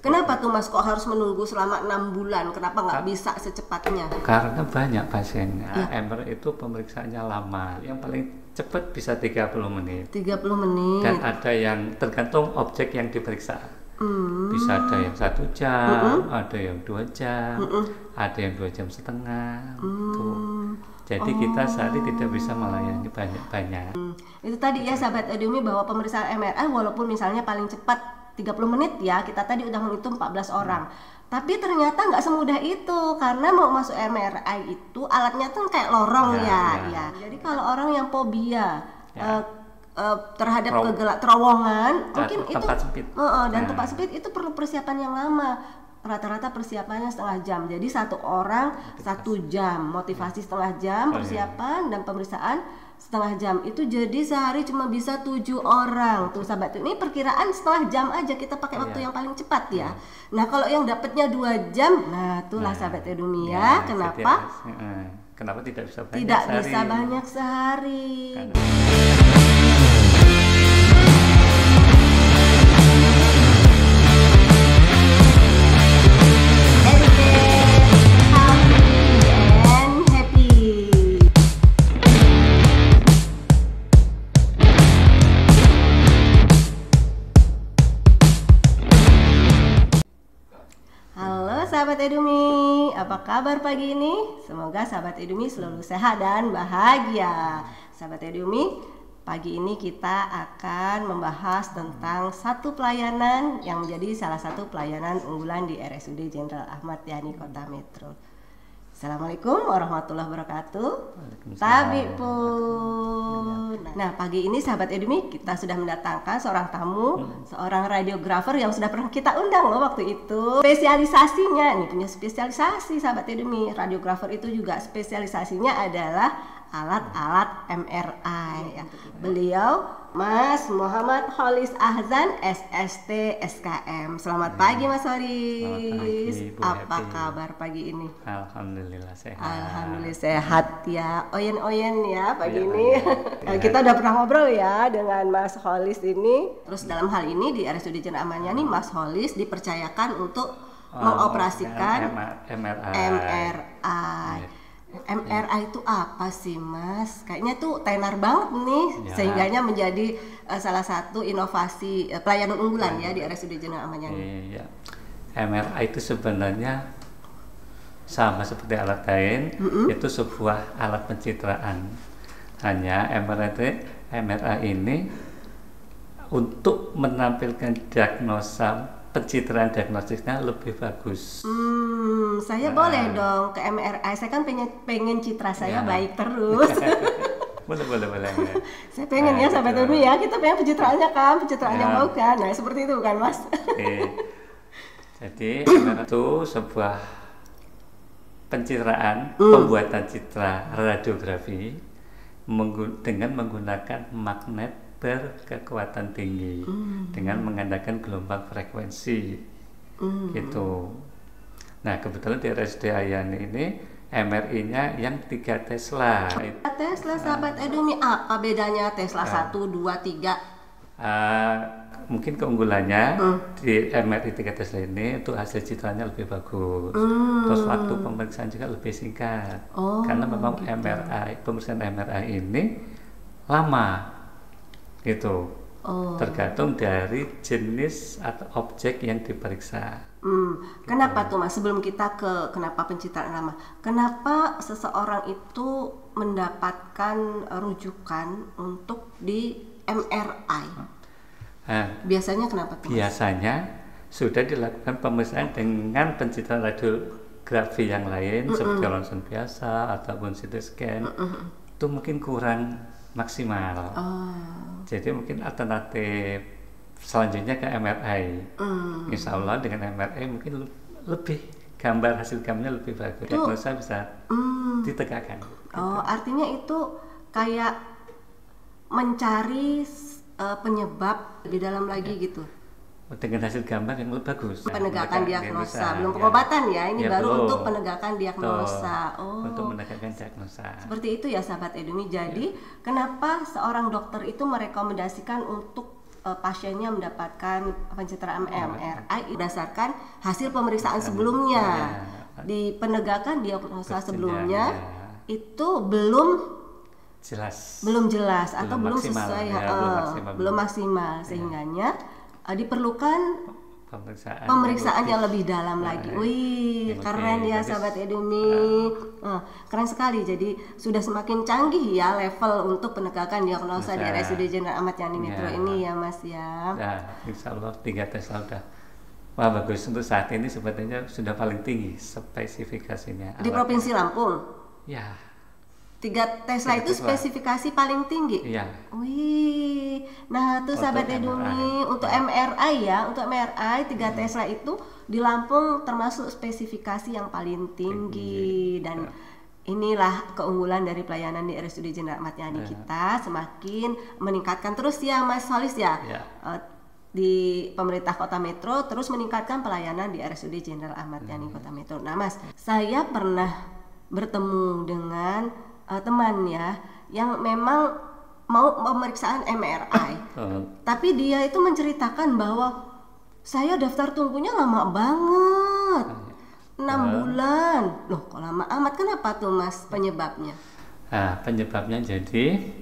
Kenapa tuh Mas kok harus menunggu selama 6 bulan? Kenapa nggak bisa secepatnya? Karena banyak pasiennya. MRI itu pemeriksaannya lama. Yang paling cepat bisa 30 menit. 30 menit. Dan ada yang tergantung objek yang diperiksa. Bisa ada yang 1 jam, ada yang 2 jam, ada yang 2,5 jam. Jadi kita sehari tidak bisa melayani banyak-banyak. Itu tadi ya sahabat Edumi, bahwa pemeriksaan MRI walaupun misalnya paling cepat 30 menit ya, kita tadi udah menghitung 14 orang. Tapi ternyata nggak semudah itu, karena mau masuk MRI itu alatnya tuh kayak lorong ya. Jadi kalau orang yang fobia terhadap terowongan, mungkin itu tempat sempit. Dan tempat sempit itu perlu persiapan yang lama. Rata-rata persiapannya setengah jam. Jadi 1 orang 1 jam, motivasi setengah jam, persiapan dan pemeriksaan setengah jam. Itu jadi sehari cuma bisa 7 orang tuh sahabat. Ini perkiraan setengah jam aja, kita pakai waktu yang paling cepat ya. Nah kalau yang dapatnya 2 jam, nah itulah sahabat Edumi ya. Kenapa tidak bisa banyak tidak sehari? Bisa banyak sehari. Sahabat Edumi, apa kabar pagi ini? Semoga sahabat Edumi selalu sehat dan bahagia. Sahabat Edumi, pagi ini kita akan membahas tentang satu pelayanan yang menjadi salah satu pelayanan unggulan di RSUD Jenderal Ahmad Yani Kota Metro. Assalamualaikum warahmatullahi wabarakatuh. Tabi pun. Nah pagi ini sahabat Edumi kita sudah mendatangkan seorang tamu, seorang radiografer yang sudah pernah kita undang loh waktu itu. Spesialisasinya, nih punya spesialisasi sahabat Edumi. Radiografer itu juga spesialisasinya adalah alat-alat MRI. Beliau Mas Muhammad Holis Ahzan SST SKM. Selamat pagi Mas Holis. Apa kabar pagi ini? Alhamdulillah sehat. Alhamdulillah sehat ya. Oyen-oyen ya pagi ini. Kita udah pernah ngobrol ya dengan Mas Holis ini. Terus dalam hal ini di RSUD Jenderal Ahmad Yani, Mas Holis dipercayakan untuk mengoperasikan MRI. MRI itu apa sih Mas? Kayaknya tuh tenar banget nih, sehingganya menjadi salah satu inovasi pelayanan unggulan ya di RSUD Jenderal Ahmad Yani. Iya. MRI itu sebenarnya sama seperti alat lain, itu sebuah alat pencitraan. Hanya MRI ini untuk menampilkan diagnosa, pencitraan diagnostiknya lebih bagus. Saya boleh dong ke MRI. Saya kan pengen citra saya baik terus. boleh. Saya pengen ya sahabat Edumi ya. Kita pengen pencitraannya kan, pencitraannya mau kan. Nah seperti itu kan Mas. Jadi MRI itu sebuah pencitraan, pembuatan citra radiografi dengan menggunakan magnet berkekuatan tinggi dengan mengandalkan gelombang frekuensi gitu. Nah kebetulan di RSUD Yani ini MRI-nya yang 3 Tesla. Tesla sahabat Edumi, apa bedanya Tesla 1, 2, 3? Mungkin keunggulannya di MRI 3 Tesla ini untuk hasil citranya lebih bagus. Terus waktu pemeriksaan juga lebih singkat. Karena memang pemeriksaan MRI ini lama gitu. Tergantung dari jenis atau objek yang diperiksa. Kenapa tuh Mas? Sebelum kita ke kenapa pencitraan lama, kenapa seseorang itu mendapatkan rujukan untuk di MRI? Biasanya kenapa tuh Mas? Biasanya sudah dilakukan pemeriksaan dengan pencitraan radiografi yang lain seperti ronsen biasa ataupun CT scan. Itu mungkin kurang maksimal. Jadi mungkin alternatif selanjutnya ke MRI. Insya Allah dengan MRI mungkin lebih hasil gambarnya lebih bagus. Diagnosa bisa ditegakkan. Artinya itu kayak mencari penyebab lebih dalam lagi gitu. Dengan hasil gambar yang lebih bagus. Penegakan diagnosa, belum pengobatan ya. Ini baru untuk penegakan diagnosa. Untuk menegakkan diagnosa. Seperti itu ya sahabat Edumi. Jadi kenapa seorang dokter itu merekomendasikan untuk pasiennya mendapatkan pencitraan MRI berdasarkan hasil pemeriksaan sebelumnya. Di penegakan diagnosa sebelumnya itu belum jelas atau belum maksimal, sesuai, belum maksimal, sehingganya diperlukan pemeriksaan yang lebih dalam lagi. Wih, keren ya sahabat Edumi. Keren sekali. Jadi sudah semakin canggih ya level untuk penegakan diagnosa di RSUD Jenderal Ahmad Yani Metro ini ya Mas ya. Nah, insya Allah 3 Tesla udah bagus. Untuk saat ini sebetulnya sudah paling tinggi spesifikasinya. Di Provinsi Lampung? Ya. 3 Tesla itu spesifikasi paling tinggi? Iya. Wih, nah tuh sahabat Edumi, untuk MRI ya, untuk MRI 3 Tesla itu di Lampung termasuk spesifikasi yang paling tinggi. Dan inilah keunggulan dari pelayanan di RSUD Jenderal Ahmad Yani kita, semakin meningkatkan terus ya Mas Solis ya. Di pemerintah Kota Metro terus meningkatkan pelayanan di RSUD Jenderal Ahmad Yani Kota Metro. Nah Mas, saya pernah bertemu dengan teman ya yang memang mau pemeriksaan MRI, tapi dia itu menceritakan bahwa saya daftar tunggunya lama banget, 6 bulan. Loh kok lama amat, kenapa tuh Mas penyebabnya? Nah, penyebabnya jadi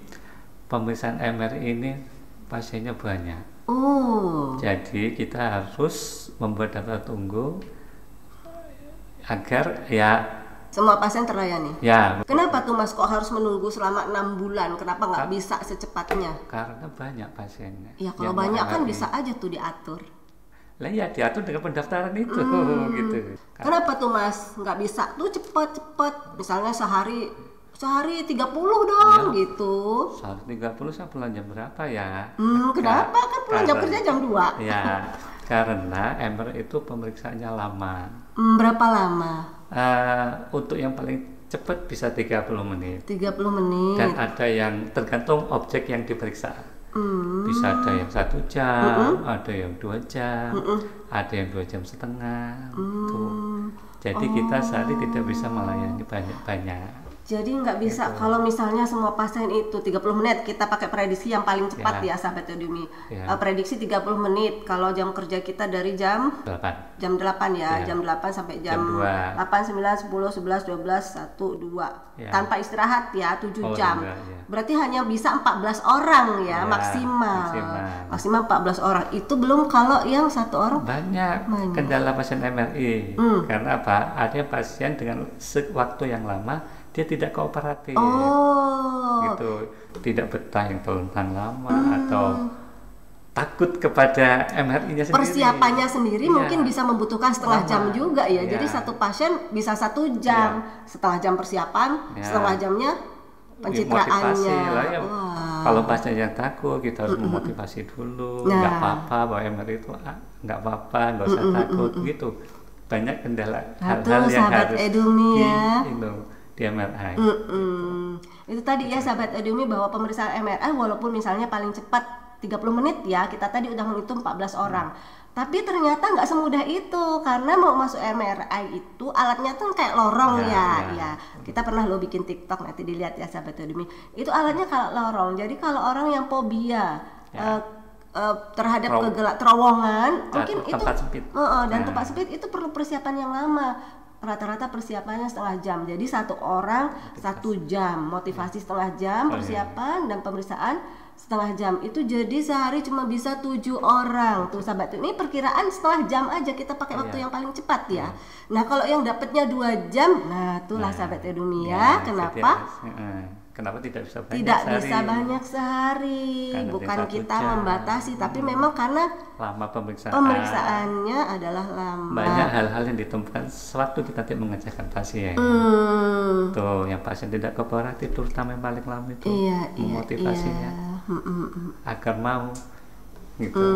pemeriksaan MRI ini pasiennya banyak. Jadi kita harus membuat daftar tunggu agar semua pasien terlayani. Ya. Kenapa tuh Mas kok harus menunggu selama 6 bulan? Kenapa nggak bisa secepatnya? Karena banyak pasiennya. Ya kalau banyak kan bisa aja tuh diatur. Lah ya diatur dengan pendaftaran itu gitu. Kenapa tuh Mas nggak bisa tuh cepet? Misalnya sehari 30 dong gitu. Sehari 30 saya pulang jam berapa ya? Kenapa? Kan pulang jam kerja jam 2. Ya, karena MRI itu pemeriksaannya lama. Berapa lama? Untuk yang paling cepat bisa 30 menit. 30 menit. Dan ada yang tergantung objek yang diperiksa. Bisa ada yang 1 jam, ada yang 2 jam, ada yang 2,5 jam. Jadi kita sehari tidak bisa melayani banyak-banyak. Jadi nggak bisa kalau misalnya semua pasien itu 30 menit, kita pakai prediksi yang paling cepat ya sahabat Edumi. Prediksi 30 menit kalau jam kerja kita dari jam 8 ya, jam 8 sampai jam 8, 9, 10, 11, 12, 1, 2 tanpa istirahat ya 7 jam. Berarti hanya bisa 14 orang ya, maksimal 14 orang. Itu belum kalau yang 1 orang banyak. Kendala pasien MRI. Karena apa? Ada pasien dengan waktu yang lama dia tidak kooperatif, gitu, tidak betah yang terlentang lama atau takut kepada MRI-nya sendiri. Persiapannya sendiri mungkin bisa membutuhkan setengah jam juga ya. Jadi satu pasien bisa 1 jam, setengah jam persiapan, setengah jamnya pencitraannya. Kalau pasien yang takut, kita harus memotivasi dulu. Nggak apa-apa, bahwa MRI itu nggak apa-apa, nggak usah takut, gitu. Banyak kendala hal-hal yang harus di MRI. Itu tadi ya sahabat Edumi, bahwa pemeriksaan MRI walaupun misalnya paling cepat 30 menit ya, kita tadi udah menghitung 14 orang. Tapi ternyata nggak semudah itu, karena mau masuk MRI itu alatnya tuh kayak lorong ya. Kita pernah bikin TikTok, nanti dilihat ya sahabat Edumi. Itu alatnya kayak lorong. Jadi kalau orang yang fobia terhadap terowongan, mungkin itu tempat sempit. Dan tempat sempit itu perlu persiapan yang lama. Rata-rata persiapannya setengah jam. Jadi 1 orang 1 jam, motivasi setengah jam, persiapan dan pemeriksaan setengah jam. Itu jadi sehari cuma bisa 7 orang. Tuh sahabat, ini perkiraan setengah jam aja, kita pakai waktu yang paling cepat ya. Nah kalau yang dapatnya 2 jam, nah itulah sahabat Edumi ya. Kenapa tidak bisa banyak tidak sehari? Bisa banyak sehari. Karena bukan kita membatasi, tapi memang karena lama pemeriksaannya adalah lama. Banyak hal-hal yang ditemukan sewaktu kita tidak mengerjakan pasien. Tuh, yang pasien tidak kooperatif, terutama yang paling lama itu memotivasinya agar mau. Gitu.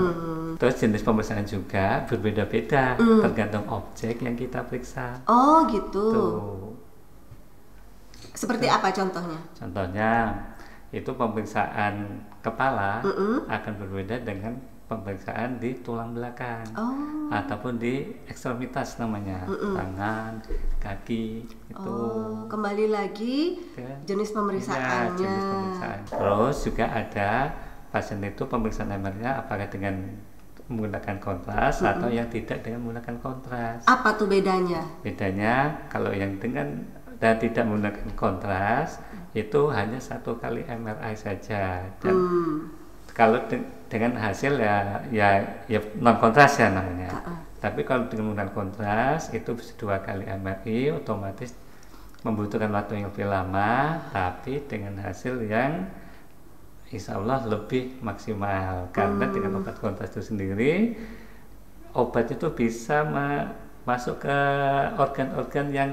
Terus jenis pemeriksaan juga berbeda-beda tergantung objek yang kita periksa. Oh gitu. Tuh. Seperti apa contohnya? Contohnya itu pemeriksaan kepala akan berbeda dengan pemeriksaan di tulang belakang ataupun di ekstremitas namanya, tangan, kaki itu. Kembali lagi jenis pemeriksaannya. Jenis pemeriksaan. Terus juga ada pasien itu pemeriksaan MR-nya apakah dengan menggunakan kontras atau yang tidak dengan menggunakan kontras. Apa tuh bedanya? Bedanya kalau yang dengan dan tidak menggunakan kontras itu hanya 1 kali MRI saja, dan kalau dengan hasil ya non kontras ya namanya. Tapi kalau dengan menggunakan kontras itu 2 kali MRI, otomatis membutuhkan waktu yang lebih lama, tapi dengan hasil yang insya Allah lebih maksimal. Karena dengan obat kontras itu sendiri, obat itu bisa masuk ke organ-organ yang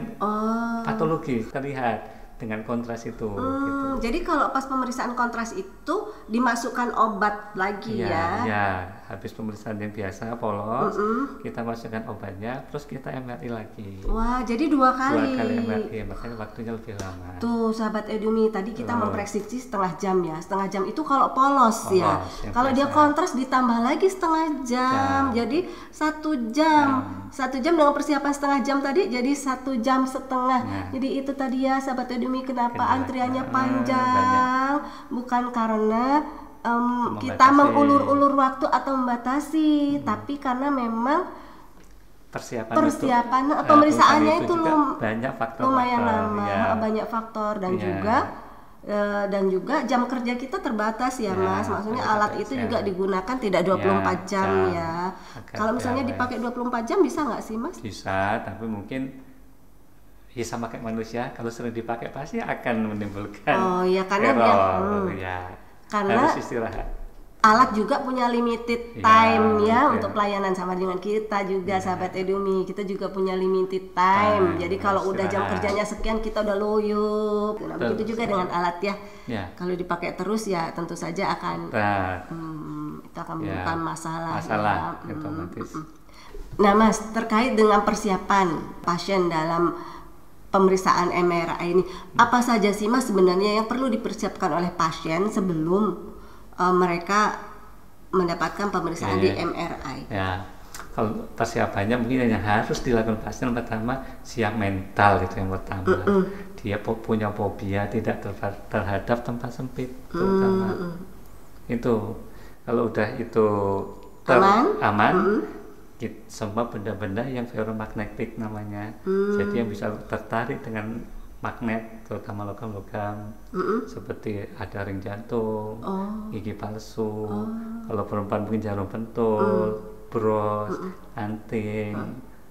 patologis terlihat dengan kontras itu. Gitu. Jadi kalau pas pemeriksaan kontras itu dimasukkan obat lagi ya? Ya, habis pemeriksaan yang biasa polos, kita masukkan obatnya, terus kita MRI lagi. Wah, jadi 2 kali. 2 kali MRI, makanya waktunya lebih lama. Tuh, sahabat Edumi, tadi kita memprediksi setengah jam ya. Setengah jam itu kalau polos ya. Kalau dia kontras ditambah lagi setengah jam. Jadi 1 jam. 1 jam dengan persiapan setengah jam tadi jadi 1 jam setengah. Jadi itu tadi ya sahabat Edumi, kenapa antriannya panjang? Bukan karena kita mengulur-ulur waktu atau membatasi, tapi karena memang persiapan pemeriksaannya itu banyak faktor, lumayan lama, banyak faktor, dan juga jam kerja kita terbatas ya Mas. Maksudnya alat itu juga digunakan tidak 24 jam ya. Kalau misalnya dipakai 24 jam bisa nggak sih Mas? Bisa, tapi mungkin ya sama kayak manusia, kalau sering dipakai pasti akan menimbulkan error. Karena harus istirahat. Alat juga punya limited time untuk pelayanan, sama dengan kita juga sahabat Edumi, kita juga punya limited time. Jadi kalau udah jam kerjanya sekian kita udah loyo. Nah, begitu juga dengan alat ya. Kalau dipakai terus ya tentu saja akan itu akan menimbulkan masalah ya. Nah Mas, terkait dengan persiapan pasien dalam pemeriksaan MRI ini, apa saja sih Mas sebenarnya yang perlu dipersiapkan oleh pasien sebelum mereka mendapatkan pemeriksaan di MRI? Ya, kalau persiapannya mungkin yang harus dilakukan pasien pertama siap mental, itu yang pertama. Dia punya fobia tidak terhadap tempat sempit, terutama itu. Kalau udah itu aman, semua benda-benda yang ferromagnetik namanya, jadi yang bisa tertarik dengan magnet, terutama logam-logam, seperti ada ring jantung, gigi palsu, kalau perempuan mungkin jarum pentul, bros, anting,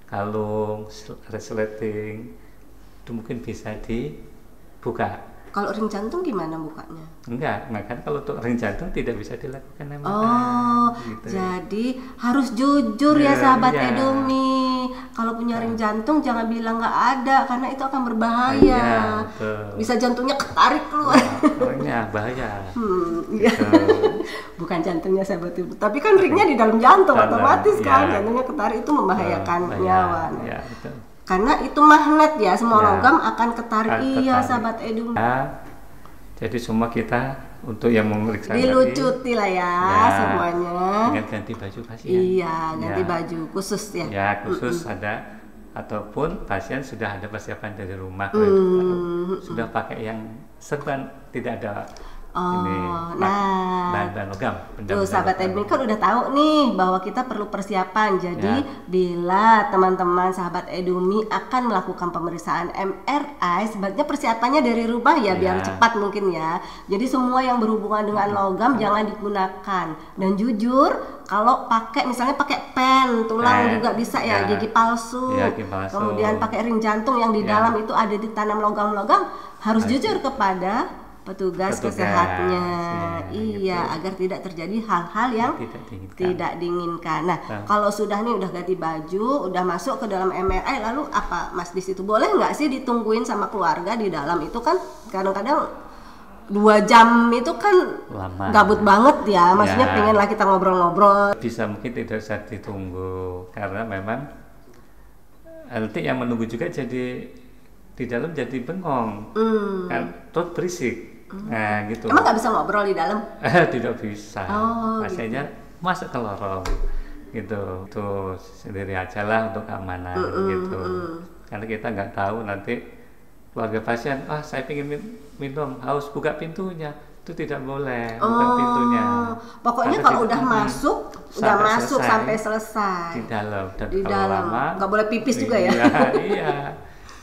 kalung, resleting, itu mungkin bisa dibuka. Kalau ring jantung gimana bukanya? Enggak, kan kalau untuk ring jantung tidak bisa dilakukan MRI. Gitu. Jadi harus jujur ya sahabat Edumi. Kalau punya ring jantung jangan bilang nggak ada, karena itu akan berbahaya. Bisa jantungnya ketarik keluar. Bahaya. Bukan jantungnya sahabat Edumi, tapi kan ringnya di dalam jantung, otomatis kan jantungnya ketarik, itu membahayakan nyawa. Karena itu magnet ya, semua logam akan ketarik. Iya sahabat Edumi. Jadi semua kita untuk yang memeriksa dilucuti lah ya semuanya. Dengan ganti baju pasien. Iya, ganti baju khusus ya. Ya, khusus ada, ataupun pasien sudah ada persiapan dari rumah, sudah pakai yang serban, tidak ada bahan-bahan logam. Tuh sahabat Edumi kan udah tahu nih bahwa kita perlu persiapan. Jadi bila teman-teman sahabat Edumi akan melakukan pemeriksaan MRI, sebaiknya persiapannya dari rumah ya, biar cepat mungkin ya. Jadi semua yang berhubungan dengan logam jangan digunakan. Dan jujur, kalau pakai misalnya pakai pen tulang juga bisa ya, gigi palsu. Kemudian pakai ring jantung yang di dalam itu ada ditanam logam-logam, harus jujur kepada petugas kesehatannya, agar tidak terjadi hal-hal yang tidak diinginkan. Nah, kalau sudah nih udah ganti baju, udah masuk ke dalam MRI, lalu apa Mas di situ? Boleh nggak sih ditungguin sama keluarga di dalam? Itu kan kadang-kadang 2 jam itu kan lama, gabut banget ya, maksudnya pengen lah kita ngobrol-ngobrol. Bisa mungkin tidak usah ditunggu, karena memang nanti yang menunggu juga jadi di dalam jadi bengong, kan terus berisik. Nah gitu. Emang nggak bisa ngobrol di dalam? Tidak bisa. Pasiennya masuk ke lorong gitu, tuh sendiri aja lah untuk keamanan gitu. Karena kita nggak tahu nanti keluarga pasien, saya pengen minum, haus, buka pintunya, itu tidak boleh bukan pintunya. Pokoknya Karena kalau udah masuk, udah masuk sampai selesai. Di dalam. Dan Di kalau dalam. lama, Nggak boleh pipis juga ya? Iya.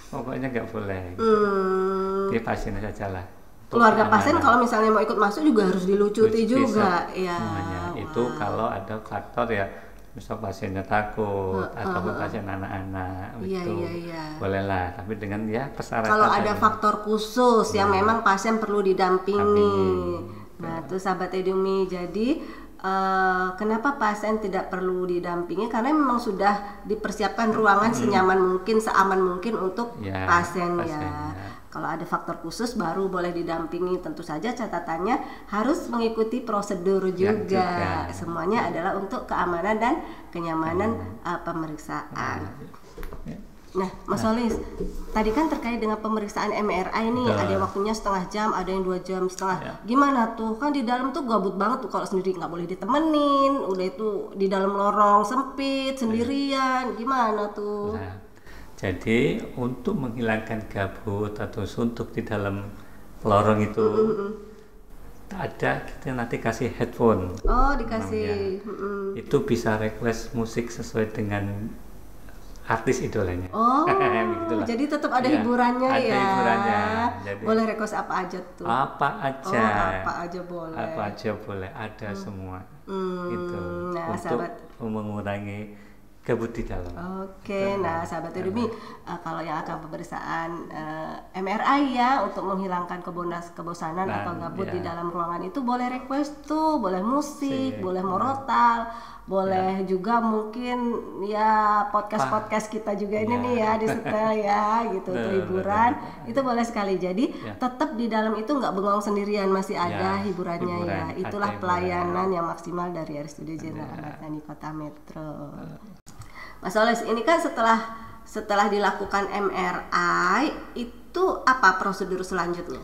Pokoknya nggak boleh. Dia pasiennya saja lah. Keluarga pasien kalau misalnya mau ikut masuk juga harus dilucuti juga, ya. Semuanya. Itu kalau ada faktor ya, misal pasiennya takut ataupun pasien anak-anak, Iya, itu iya. bolehlah. Tapi dengan ya persyaratan. Kalau ada tadi. faktor khusus yang memang pasien perlu didampingi. Nah, itu sahabat Edumi. Jadi kenapa pasien tidak perlu didampingi? Karena memang sudah dipersiapkan ruangan senyaman mungkin, seaman mungkin untuk pasiennya. Kalau ada faktor khusus baru boleh didampingi. Tentu saja catatannya harus mengikuti prosedur juga. Semuanya adalah untuk keamanan dan kenyamanan pemeriksaan. Nah, Mas Solis, tadi kan terkait dengan pemeriksaan MRI nih, ada yang waktunya setengah jam, ada yang 2 jam setengah. Gimana tuh? Kan di dalam tuh gabut banget tuh, kalau sendiri nggak boleh ditemenin, udah itu di dalam lorong sempit sendirian, gimana tuh? Jadi untuk menghilangkan gabut atau suntuk di dalam lorong itu ada, kita nanti kasih headphone. Oh, dikasih. Itu bisa request musik sesuai dengan artis idolanya. Oh, jadi tetap ada hiburannya ada ya. Hiburannya. Jadi, boleh request apa aja tuh? Apa aja. Apa aja boleh. Apa aja boleh, ada semua. Itu nah, untuk sahabat mengurangi gabut di dalam. Oke, nah sahabat Edumi, kalau yang akan pemeriksaan MRI ya untuk menghilangkan kebosanan atau gabut di dalam ruangan itu boleh request tuh, boleh musik, boleh morotal, boleh juga mungkin ya podcast kita juga ini nih ya di setel ya gitu untuk hiburan itu boleh sekali. Jadi tetap di dalam itu nggak bengong sendirian, masih ada hiburannya ya. Itulah pelayanan yang maksimal dari RSUD Jenderal Ahmad Yani Kota Metro. Mas Solis, ini kan setelah dilakukan MRI itu apa prosedur selanjutnya?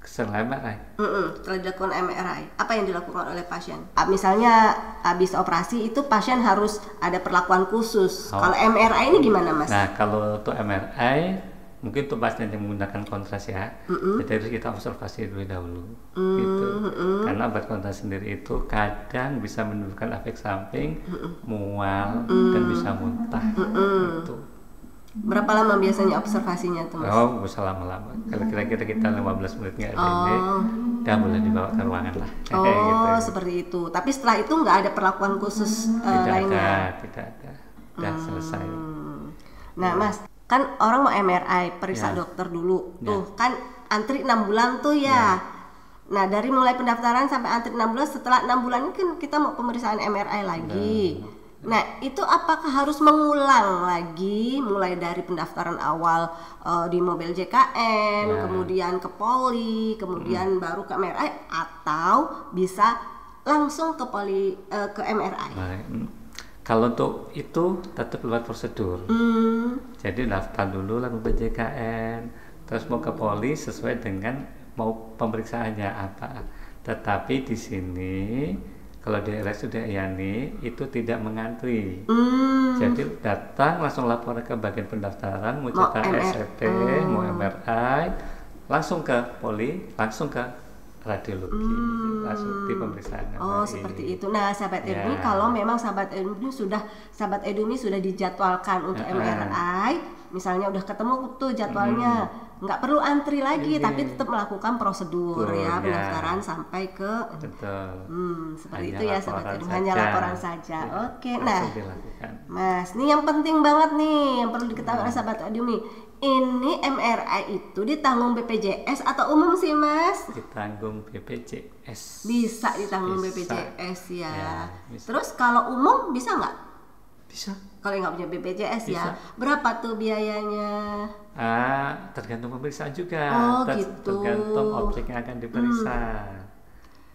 Setelah MRI? Setelah dilakukan MRI, apa yang dilakukan oleh pasien? Misalnya habis operasi itu pasien harus ada perlakuan khusus. Kalau MRI ini gimana, Mas? Nah, kalau untuk MRI mungkin untuk pasien yang menggunakan kontras ya, jadi harus kita observasi dulu dahulu, gitu. Karena obat kontras sendiri itu kadang bisa menimbulkan efek samping, mual dan bisa muntah. Gitu. Berapa lama biasanya observasinya tuh, Mas? Oh, bisa lama-lama. Kalau kira-kira kita 15 menit nggak ada ini, udah boleh dibawa ke ruangan lah. Gitu. Seperti itu. Tapi setelah itu nggak ada perlakuan khusus lainnya? Tidak ada. Udah selesai. Nah, Mas, kan orang mau MRI periksa dokter dulu tuh kan antri 6 bulan tuh ya. Nah, dari mulai pendaftaran sampai antri 6 bulan, setelah 6 bulan ini kan kita mau pemeriksaan MRI lagi. Nah, itu apakah harus mengulang lagi mulai dari pendaftaran awal di mobil JKN, kemudian ke Poli, kemudian baru ke MRI, atau bisa langsung ke ke MRI? Kalau untuk itu tetap lewat prosedur. Jadi daftar dulu lah ke JKN, terus mau ke Poli sesuai dengan mau pemeriksaannya apa. Tetapi di sini kalau di RSUD Yani itu tidak mengantri. Jadi datang langsung lapor ke bagian pendaftaran, mau cetak SCT, mau MRI, langsung ke Poli, langsung ke radiologi, langsung di pemeriksaan. Seperti itu. Nah, sahabat Edumi, kalau memang sahabat Edumi sudah dijadwalkan untuk MRI, misalnya udah ketemu tuh jadwalnya, nggak perlu antri lagi, tapi tetap melakukan prosedur ya pendaftaran sampai ke. Seperti itu ya sahabat Edumi, hanya laporan saja. Oke, nah, Mas, ini yang penting banget nih, yang perlu diketahui oleh sahabat Edumi. Ini MRI itu ditanggung BPJS atau umum sih, Mas? Ditanggung BPJS. Bisa ditanggung BPJS ya. Terus kalau umum bisa nggak? Bisa. Kalau nggak punya BPJS ya, berapa tuh biayanya? Tergantung pemeriksaan juga. Gitu. Tergantung objek yang akan diperiksa.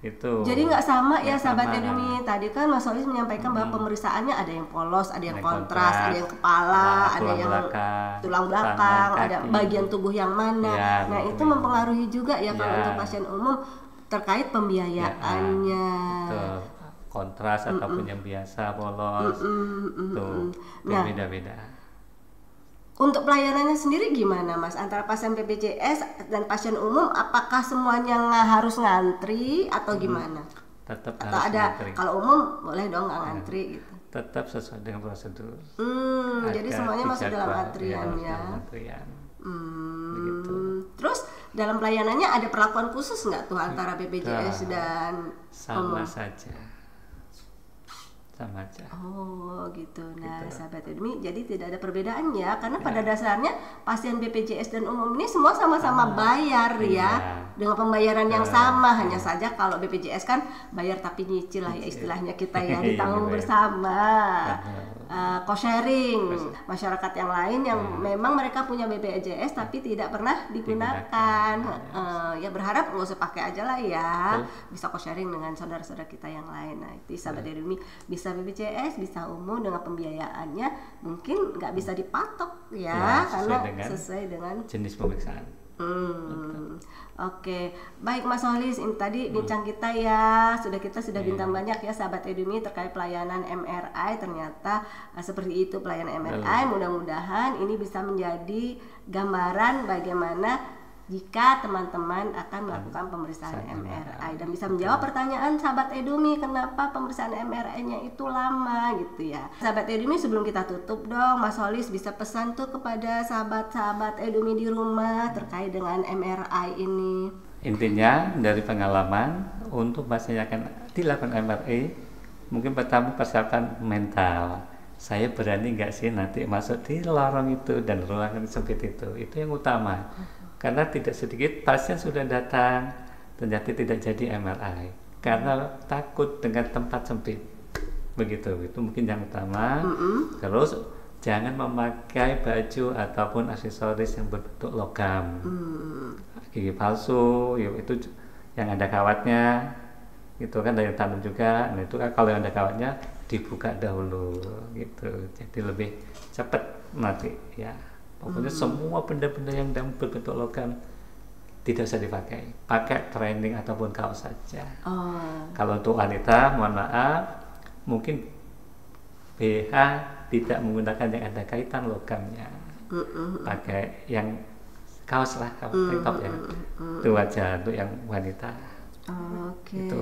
Itu. Jadi nggak sama ya sahabat Edumi. Tadi kan Mas Solis menyampaikan bahwa pemeriksaannya ada yang polos, ada yang kontras, ada yang kepala, ada yang tulang belakang, ada bagian tubuh yang mana. Nah, itu mempengaruhi juga ya kalau untuk pasien umum terkait pembiayaannya. Betul. Kontras ataupun yang biasa polos. Tuh, beda-beda. Untuk pelayanannya sendiri gimana Mas? Antara pasien BPJS dan pasien umum, apakah semuanya harus ngantri atau gimana? Tetap Atau harus ada ngantri. kalau umum boleh dong nggak ngantri gitu? Tetap sesuai dengan prosedur. Jadi Ada semuanya masuk dalam dijadwal, antrian harus ya. dalam antrian. Begitu. Terus dalam pelayanannya ada perlakuan khusus nggak tuh antara BPJS dan Sama umum? saja. Sama aja. Oh gitu. Nah Gitu. sahabat Edumi, jadi tidak ada perbedaan ya, karena pada dasarnya pasien BPJS dan umum ini semua sama-sama bayar ya, dengan pembayaran yang sama. Hanya saja kalau BPJS kan bayar tapi nyicil lah ya istilahnya kita ya, ditanggung bersama. Cost sharing. Masyarakat yang lain yang memang mereka punya BPJS tapi tidak pernah digunakan. Ya berharap nggak usah pakai aja lah ya, bisa cost sharing dengan saudara-saudara kita yang lain. Nah itu sahabat Edumi, bisa BPJS, bisa umum dengan pembiayaannya mungkin nggak bisa dipatok ya, karena sesuai dengan jenis pemeriksaan. Oke, baik Mas Holis, ini tadi bincang kita ya, kita sudah bincang banyak ya sahabat Edumi terkait pelayanan MRI. Ternyata seperti itu pelayanan MRI. Mudah-mudahan ini bisa menjadi gambaran bagaimana jika teman-teman akan melakukan pemeriksaan MRI dan bisa menjawab pertanyaan sahabat Edumi, kenapa pemeriksaan MRI-nya itu lama gitu ya. Sahabat Edumi, sebelum kita tutup dong, Mas Holis bisa pesan tuh kepada sahabat-sahabat Edumi di rumah terkait dengan MRI ini. Intinya dari pengalaman, untuk pasien yang akan dilakukan MRI, mungkin pertama persiapan mental. Saya berani nggak sih nanti masuk di lorong itu dan ruangan sempit itu yang utama. Karena tidak sedikit pasien sudah datang ternyata tidak jadi MRI karena takut dengan tempat sempit. Begitu, itu mungkin yang utama. Terus jangan memakai baju ataupun aksesoris yang berbentuk logam, gigi palsu, itu yang ada kawatnya, itu kan dari tanam juga. Nah itu kan kalau yang ada kawatnya dibuka dahulu, gitu. Jadi lebih cepat mati ya. Pokoknya semua benda-benda yang berbentuk logam tidak usah dipakai, pakai training ataupun kaos saja. Kalau untuk wanita, mohon maaf, mungkin BH tidak menggunakan yang ada kaitan logamnya, pakai yang kaos lah, kaos tank top ya, itu aja untuk yang wanita. Oke. Itu.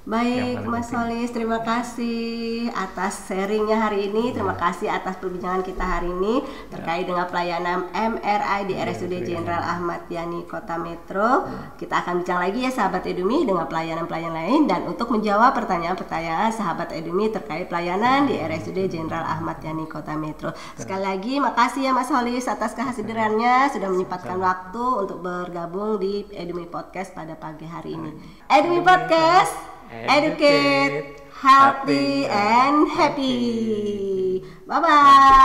Baik Mas Holis, terima kasih atas sharingnya hari ini. Terima kasih atas perbincangan kita hari ini terkait dengan pelayanan MRI di RSUD Jenderal Ahmad Yani Kota Metro. Kita akan bincang lagi ya sahabat Edumi dengan pelayanan-pelayanan lain, dan untuk menjawab pertanyaan-pertanyaan sahabat Edumi terkait pelayanan di RSUD Jenderal Ahmad Yani Kota Metro. Sekali lagi makasih ya Mas Holis atas kehadirannya, sudah menyempatkan waktu untuk bergabung di Edumi Podcast pada pagi hari ini. Edumi Podcast, educate, healthy, and happy. Bye-bye.